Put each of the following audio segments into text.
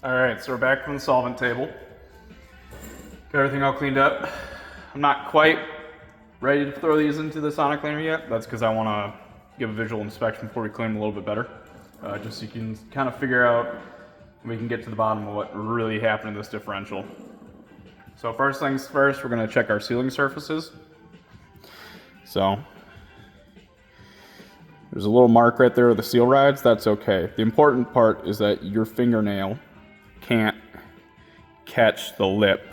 All right, so we're back from the solvent table. Got everything all cleaned up. I'm not quite ready to throw these into the sonic cleaner yet. That's because I want to give a visual inspection before we clean them a little bit better. Just so you can kind of figure out, we can get to the bottom of what really happened to this differential. So first things first, we're going to check our sealing surfaces. So there's a little mark right there with the seal rides. That's okay. The important part is that your fingernail can't catch the lip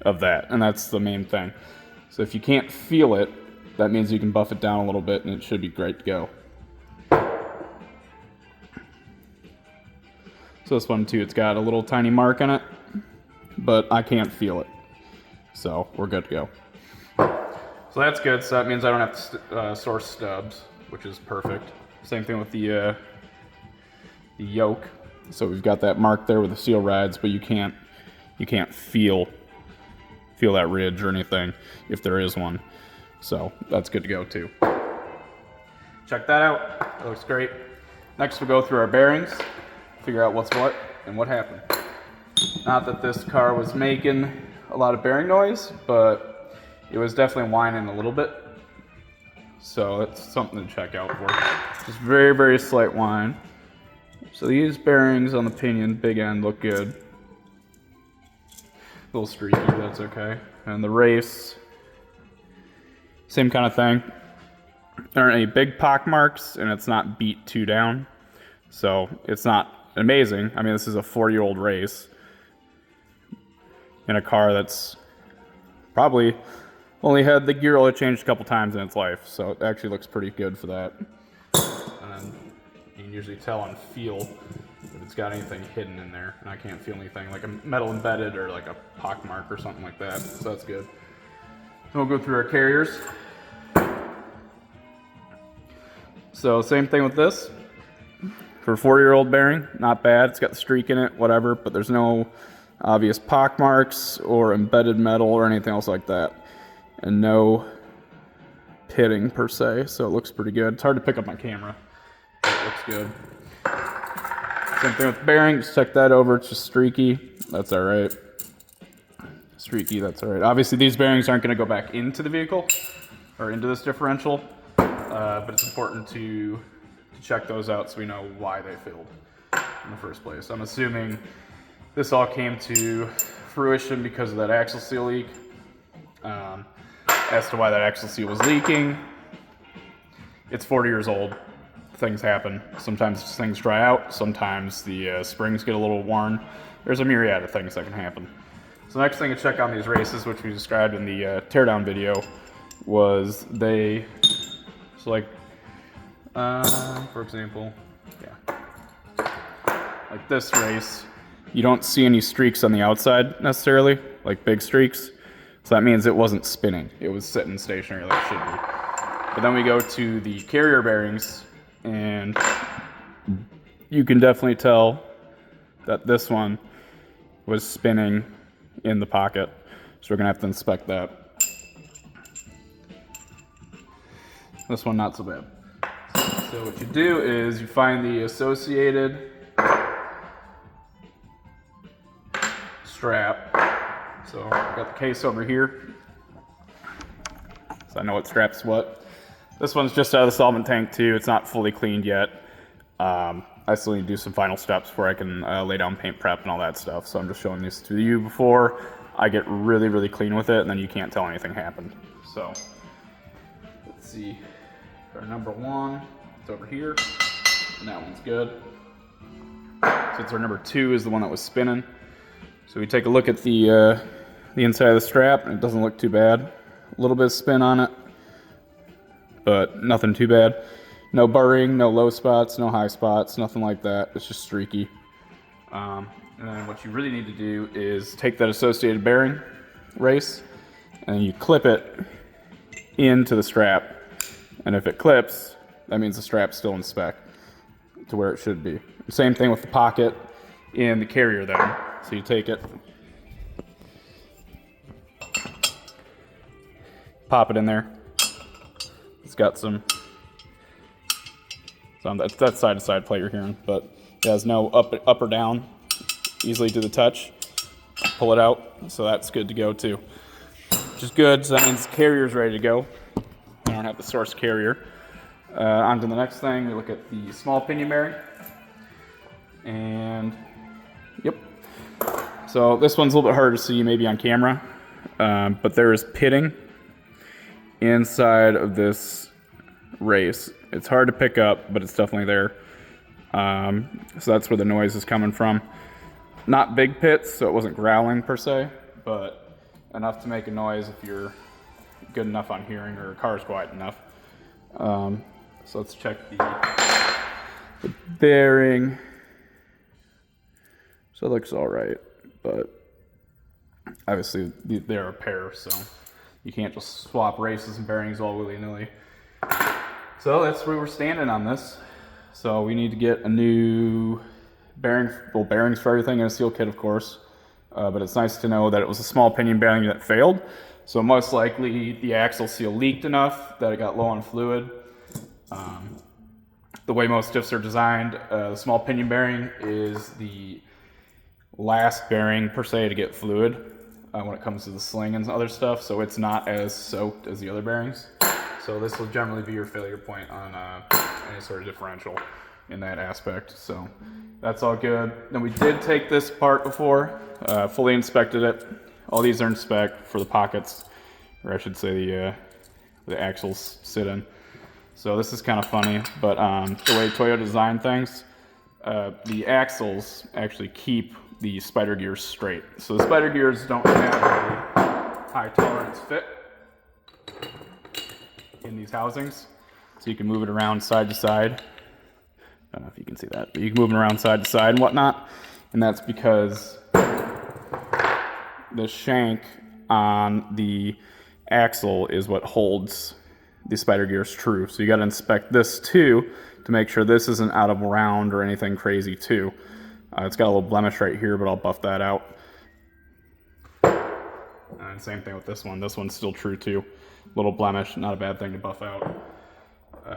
of that, and that's the main thing. So if you can't feel it, that means you can buff it down a little bit and it should be great to go. So this one too, it's got a little tiny mark in it, but I can't feel it. So we're good to go. So that's good, so that means I don't have to source stubs, which is perfect. Same thing with the yoke. So we've got that mark there with the seal rides, but you can't feel that ridge or anything if there is one. So that's good to go too. Check that out. That looks great. Next we'll go through our bearings, figure out what's what and what happened. Not that this car was making a lot of bearing noise, but it was definitely whining a little bit. So that's something to check out for. Just very, very slight whine. So these bearings on the pinion, big end, look good. A little streaky, but that's okay. And the race, same kind of thing. There aren't any big pock marks, and it's not beat too down. So it's not amazing. I mean, this is a 4-year-old race in a car that's probably only had the gear oil changed a couple times in its life. So it actually looks pretty good for that. And you can usually tell and feel if it's got anything hidden in there, and I can't feel anything like a metal embedded or like a pock mark or something like that, so that's good. Then we'll go through our carriers. So same thing with this. For a 4-year-old bearing, not bad. It's got the streak in it, whatever, but there's no obvious pock marks or embedded metal or anything else like that. And no pitting per se, so it looks pretty good. It's hard to pick up my camera. It looks good. Same thing with the bearing, just check that over. It's just streaky. That's all right. Streaky, that's all right. Obviously, these bearings aren't going to go back into the vehicle or into this differential, but it's important to check those out so we know why they failed in the first place. I'm assuming this all came to fruition because of that axle seal leak. As to why that axle seal was leaking, it's 40 years old. Things happen. Sometimes things dry out. Sometimes the springs get a little worn. There's a myriad of things that can happen. So the next thing to check on these races, which we described in the teardown video, was they, so like, for example, like this race, you don't see any streaks on the outside necessarily, like big streaks. So that means it wasn't spinning. It was sitting stationary like it should be. But then we go to the carrier bearings, and you can definitely tell that this one was spinning in the pocket. So we're gonna have to inspect that. This one, not so bad. So what you do is you find the associated strap. So I've got the case over here, so I know what strap's what. This one's just out of the solvent tank too. It's not fully cleaned yet. I still need to do some final steps before I can lay down paint prep and all that stuff. So I'm just showing this to you before I get really, really clean with it, and then you can't tell anything happened. So let's see. Our number 1, it's over here, and that one's good. So it's our number 2 is the one that was spinning. So we take a look at the inside of the strap, and it doesn't look too bad. A little bit of spin on it, but nothing too bad. No burring, no low spots, no high spots, nothing like that. It's just streaky. And then what you really need to do is take that associated bearing race, and you clip it into the strap. And if it clips, that means the strap's still in spec to where it should be. Same thing with the pocket in the carrier then. So you take it, pop it in there. It's got some, that's side to side plate you're hearing, but it has no up or down. easily to the touch. Pull it out, so that's good to go too. Which is good, so that means the carrier's ready to go. I don't have the source carrier. On to the next thing, we look at the small pinion bearing. And, yep. So this one's a little bit harder to see maybe on camera, but there is pitting inside of this race. It's hard to pick up, but it's definitely there. So that's where the noise is coming from. Not big pits, so it wasn't growling per se, but enough to make a noise if you're good enough on hearing or a car's quiet enough. So let's check the bearing. So it looks all right, but obviously they're a pair, so you can't just swap races and bearings all willy-nilly. So that's where we're standing on this. So we need to get a new bearings for everything and a seal kit, of course. But it's nice to know that it was a small pinion bearing that failed. So most likely the axle seal leaked enough that it got low on fluid. The way most diffs are designed, the small pinion bearing is the last bearing per se to get fluid when it comes to the sling and other stuff. So it's not as soaked as the other bearings. So this will generally be your failure point on any sort of differential in that aspect. So that's all good. Then we did take this apart before, fully inspected it. All these are in spec for the pockets, or I should say the axles sit in. So this is kind of funny, but the way Toyota designed things, the axles actually keep the spider gears straight. So the spider gears don't have a high tolerance fit in these housings. So you can move it around side to side. I don't know if you can see that, but you can move it around side to side and whatnot. And that's because the shank on the axle is what holds the spider gears true. So you got to inspect this too to make sure this isn't out of round or anything crazy too. It's got a little blemish right here, but I'll buff that out. And same thing with this one. This one's still true too. Little blemish, not a bad thing to buff out.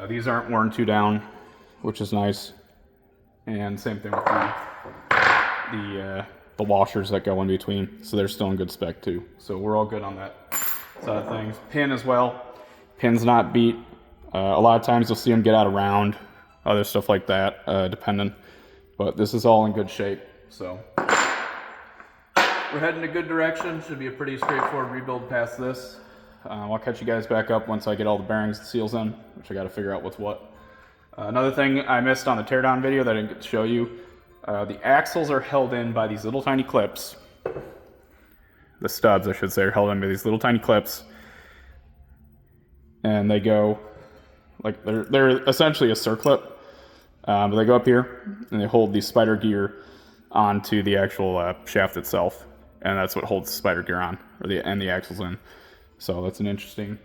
These aren't worn too down, which is nice. And same thing with the washers that go in between. So they're still in good spec too. So we're all good on that side of things. Pin as well. Pin's not beat. A lot of times you'll see them get out of round, other stuff like that, depending. But this is all in good shape. So we're heading in a good direction. Should be a pretty straightforward rebuild past this. I'll catch you guys back up once I get all the bearings and seals in, which I got to figure out what's what. Another thing I missed on the teardown video that I didn't get to show you, the axles are held in by these little tiny clips. The stubs, I should say, are held in by these little tiny clips. And they go, like, they're essentially a circlip, but they go up here and they hold the spider gear onto the actual shaft itself. And that's what holds the spider gear on, and the axles in. So that's an interesting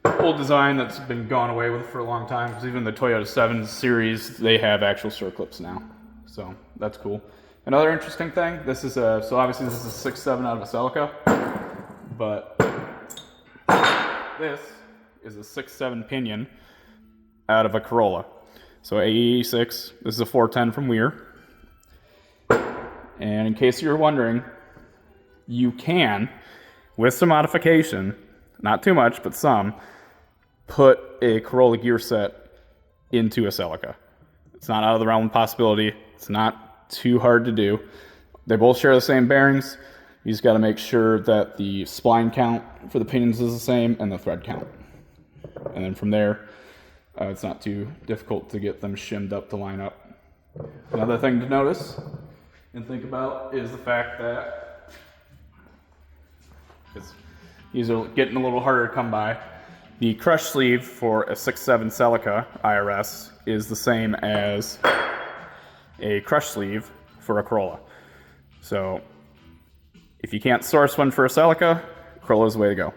old design that's been gone away with for a long time, because even the Toyota 7 series, they have actual circlips now. So that's cool. Another interesting thing, this is so obviously this is a 6.7 out of a Celica, but this is a 6.7 pinion out of a Corolla. So A86, this is a 410 from Weir. And in case you're wondering, you can, with some modification, not too much, but some, put a Corolla gear set into a Celica. It's not out of the realm of possibility. It's not too hard to do. They both share the same bearings. You just got to make sure that the spline count for the pinions is the same and the thread count. And then from there, it's not too difficult to get them shimmed up to line up. Another thing to notice and think about is the fact that these are getting a little harder to come by. The crush sleeve for a 6.7 Celica IRS is the same as a crush sleeve for a Corolla. So if you can't source one for a Celica, Corolla's the way to go.